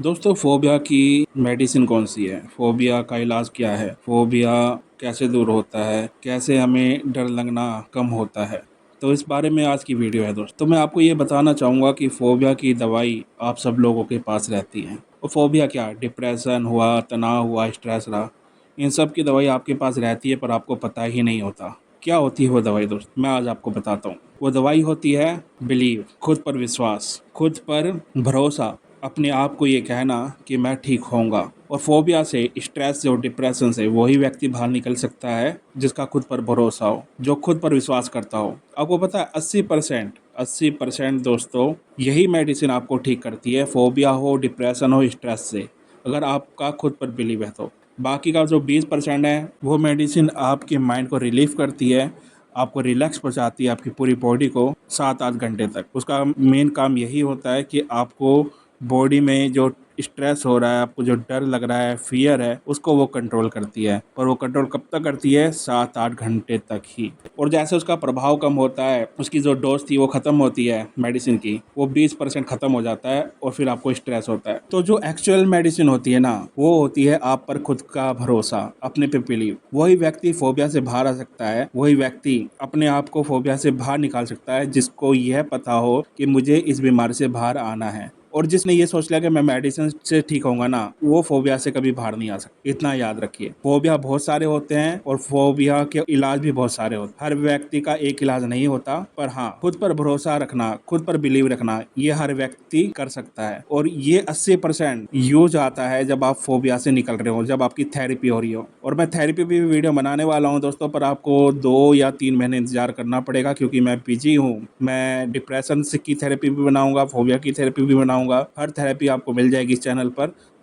दोस्तों फोबिया की मेडिसिन कौन सी है? फोबिया का इलाज क्या है? फोबिया कैसे दूर होता है? कैसे हमें डर लगना कम होता है? तो इस बारे में आज की वीडियो है दोस्तों। तो मैं आपको ये बताना चाहूँगा कि फोबिया की दवाई आप सब लोगों के पास रहती है। और फोबिया क्या, डिप्रेशन हुआ, तनाव हुआ, स्ट्रेस रहा, इन सब की दवाई आपके पास रहती है पर आपको पता ही नहीं होता। क्या होती है वो दवाई दोस्त? मैं आज आपको बताता हूँ। वो दवाई होती है बिलीव, खुद पर विश्वास, खुद पर भरोसा, अपने आप को ये कहना कि मैं ठीक होऊंगा। और फोबिया से, स्ट्रेस से और डिप्रेशन से वही व्यक्ति बाहर निकल सकता है जिसका खुद पर भरोसा हो, जो खुद पर विश्वास करता हो। आपको पता है 80% दोस्तों यही मेडिसिन आपको ठीक करती है, फोबिया हो, डिप्रेशन हो, स्ट्रेस से, अगर आपका खुद पर बिलीव है तो। बाकी का जो 20% है वो मेडिसिन आपके माइंड को रिलीफ करती है, आपको रिलैक्स पहुंचाती है, आपकी पूरी बॉडी को 7-8 घंटे तक। उसका मेन काम यही होता है कि आपको बॉडी में जो स्ट्रेस हो रहा है, आपको जो डर लग रहा है, फियर है, उसको वो कंट्रोल करती है। पर वो कंट्रोल कब तक करती है? 7-8 घंटे तक ही। और जैसे उसका प्रभाव कम होता है, उसकी जो डोज थी वो ख़त्म होती है मेडिसिन की, वो 20% ख़त्म हो जाता है और फिर आपको स्ट्रेस होता है। तो जो एक्चुअल मेडिसिन होती है ना, वो होती है आप पर खुद का भरोसा, अपने पे बिलीव। वही व्यक्ति फोबिया से बाहर आ सकता है, वही व्यक्ति अपने आप को फोबिया से बाहर निकाल सकता है जिसको यह पता हो कि मुझे इस बीमारी से बाहर आना है। और जिसने ये सोच लिया कि मैं मेडिसिन से ठीक होऊंगा ना, वो फोबिया से कभी बाहर नहीं आ सकता। इतना याद रखिए, फोबिया बहुत सारे होते हैं और फोबिया के इलाज भी बहुत सारे होते हैं। हर व्यक्ति का एक इलाज नहीं होता, पर हाँ, खुद पर भरोसा रखना, खुद पर बिलीव रखना, ये हर व्यक्ति कर सकता है। और ये 80% यूज आता है जब आप फोबिया से निकल रहे हो, जब आपकी थेरेपी हो रही हो। और मैं थेरेपी भी वीडियो बनाने वाला हूँ दोस्तों, पर आपको 2 या 3 महीने इंतजार करना पड़ेगा क्योंकि मैं बिजी हूँ। मैं डिप्रेशन की थेरेपी भी बनाऊंगा, फोबिया की थेरेपी भी बनाऊंगा। हर थेरेपी आपको मिल जाएगी इस चैनल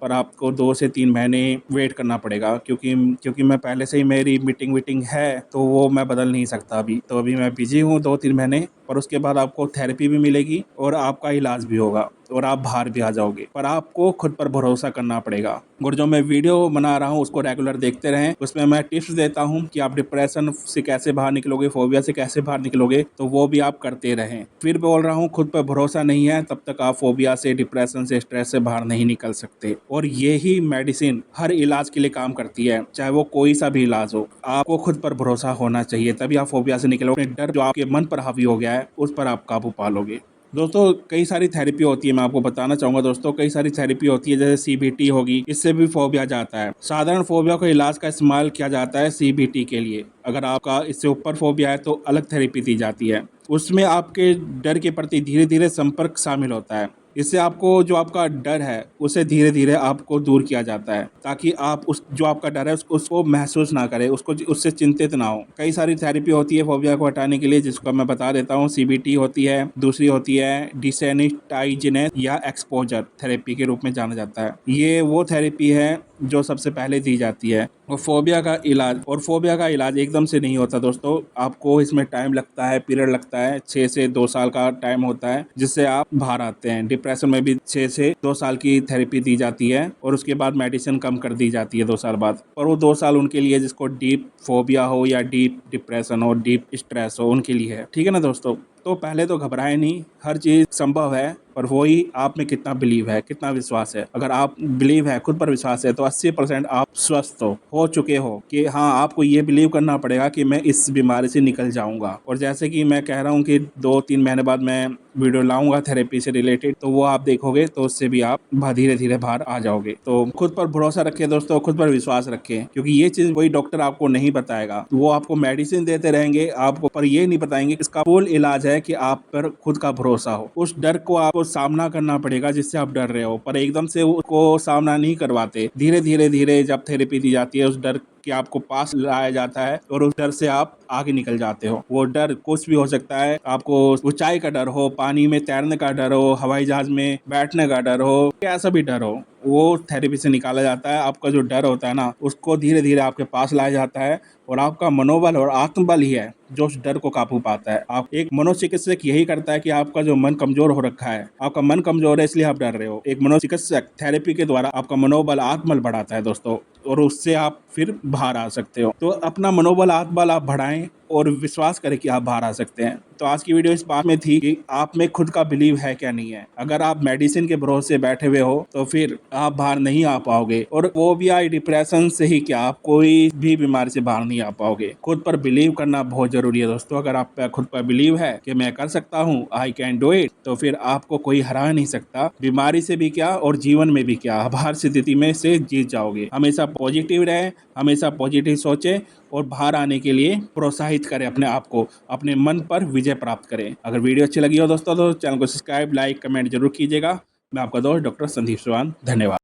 पर आपको 2 से 3 महीने वेट करना पड़ेगा क्योंकि मैं पहले से ही, मेरी मीटिंग वीटिंग है तो वो मैं बदल नहीं सकता अभी। तो अभी मैं बिजी हूँ 2-3 महीने, पर उसके बाद आपको थेरेपी भी मिलेगी और आपका इलाज भी होगा और आप बाहर भी आ जाओगे। पर आपको खुद पर भरोसा करना पड़ेगा। और जो मैं वीडियो बना रहा हूँ उसको रेगुलर देखते रहें। उसमें मैं टिप्स देता हूँ कि आप डिप्रेशन से कैसे बाहर निकलोगे, फोबिया से कैसे बाहर निकलोगे, तो वो भी आप करते रहें। फिर बोल रहा हूँ, खुद पर भरोसा नहीं है तब तक आप फोबिया से, डिप्रेशन से, स्ट्रेस से बाहर नहीं निकल सकते। और यही मेडिसिन हर इलाज के लिए काम करती है, चाहे वो कोई सा भी इलाज हो। आपको खुद पर भरोसा होना चाहिए, तभी आप फोबिया से निकलोगे। डर जो आपके मन पर हावी हो गया है उस पर आप काबू पा लोगे। दोस्तों कई सारी थेरेपी होती है, मैं आपको बताना चाहूंगा दोस्तों, कई सारी थेरेपी होती है, जैसे सीबीटी होगी, इससे भी फोबिया जाता है। साधारण फोबिया को इलाज का इस्तेमाल किया जाता है सीबीटी के लिए। अगर आपका इससे ऊपर फोबिया है तो अलग थेरेपी दी जाती है। उसमें आपके डर के प्रति धीरे धीरे संपर्क शामिल होता है। इससे आपको जो आपका डर है उसे धीरे धीरे आपको दूर किया जाता है, ताकि आप उस जो आपका डर है उसको महसूस ना करें, उससे चिंतित ना हो। कई सारी थेरेपी होती है फोबिया को हटाने के लिए, जिसको मैं बता देता हूँ। सीबीटी होती है, दूसरी होती है डिसेनिटाइजेशन या एक्सपोजर थेरेपी के रूप में जाना जाता है। ये वो थेरेपी है जो सबसे पहले दी जाती है। और फोबिया का इलाज एकदम से नहीं होता दोस्तों, आपको इसमें टाइम लगता है, पीरियड लगता है। 6 से 2 साल का टाइम होता है जिससे आप बाहर आते हैं। डिप्रेशन में भी 6 से 2 साल की थेरेपी दी जाती है और उसके बाद मेडिसिन कम कर दी जाती है 2 साल बाद। और वो 2 साल उनके लिए जिसको डीप फोबिया हो या डीप डिप्रेशन हो, डीप स्ट्रेस हो, उनके लिए है। ठीक है ना दोस्तों? तो पहले तो घबराए नहीं, हर चीज़ संभव है, पर वही आप में कितना बिलीव है, कितना विश्वास है। अगर आप बिलीव है, खुद पर विश्वास है, तो 80% आप स्वस्थ हो चुके हो। कि हाँ, आपको ये बिलीव करना पड़ेगा कि मैं इस बीमारी से निकल जाऊंगा। और जैसे कि मैं कह रहा हूँ कि 2-3 महीने बाद मैं वीडियो लाऊंगा थेरेपी से रिलेटेड, तो वो आप देखोगे तो उससे भी आप धीरे धीरे बाहर आ जाओगे। तो खुद पर भरोसा रखिए दोस्तों, खुद पर विश्वास रखें, क्योंकि ये चीज़ कोई डॉक्टर आपको नहीं बताएगा। वो आपको मेडिसिन देते रहेंगे आपको, पर ये नहीं बताएंगे इसका फुल इलाज है कि आप पर खुद का भरोसा हो। उस डर को आपको सामना करना पड़ेगा जिससे आप डर रहे हो, पर एकदम से उसको सामना नहीं करवाते। धीरे धीरे धीरे जब थेरेपी दी जाती है, उस डर कि आपको पास लाया जाता है और उस डर से आप आगे निकल जाते हो। वो डर कुछ भी हो सकता है, आपको ऊंचाई का डर हो, पानी में तैरने का डर हो, हवाई जहाज में बैठने का डर हो, कैसा भी डर हो, वो थेरेपी से निकाला जाता है। आपका जो डर होता है ना, उसको धीरे धीरे आपके पास लाया जाता है और आपका मनोबल और आत्मबल ही है जो उस डर को काबू पाता है। आप एक मनोचिकित्सक यही करता है कि आपका जो मन कमजोर हो रखा है, आपका मन कमजोर है इसलिए आप डर रहे हो, एक मनोचिकित्सक थेरेपी के द्वारा आपका मनोबल, आत्मबल बढ़ाता है दोस्तों, और उससे आप फिर बाहर आ सकते हो। तो अपना मनोबल, आत्मबल आप बढ़ाएं, और विश्वास करें कि आप बाहर आ सकते हैं। तो आज की वीडियो इस बात में थी कि आप में खुद का बिलीव है क्या नहीं है। अगर आप मेडिसिन के भरोसे बैठे हुए हो तो फिर आप बाहर नहीं आ पाओगे, और फोबिया डिप्रेशन से ही क्या, आप कोई भी बीमारी से बाहर नहीं आ पाओगे। खुद पर बिलीव करना बहुत जरूरी है दोस्तों। अगर आप पे खुद पर बिलीव है कि मैं कर सकता हूँ, आई कैन डू इट, तो फिर आपको कोई हरा नहीं सकता। बीमारी से भी क्या और जीवन में भी क्या, आप हर स्थिति में से जीत जाओगे। हमेशा पॉजिटिव रहे, हमेशा पॉजिटिव सोचे और बाहर आने के लिए प्रोत्साहित करें अपने आप को, अपने मन पर विजय प्राप्त करें। अगर वीडियो अच्छी लगी हो दोस्तों तो चैनल को सब्सक्राइब, लाइक, कमेंट जरूर कीजिएगा। मैं आपका दोस्त डॉक्टर संदीप चौहान, धन्यवाद।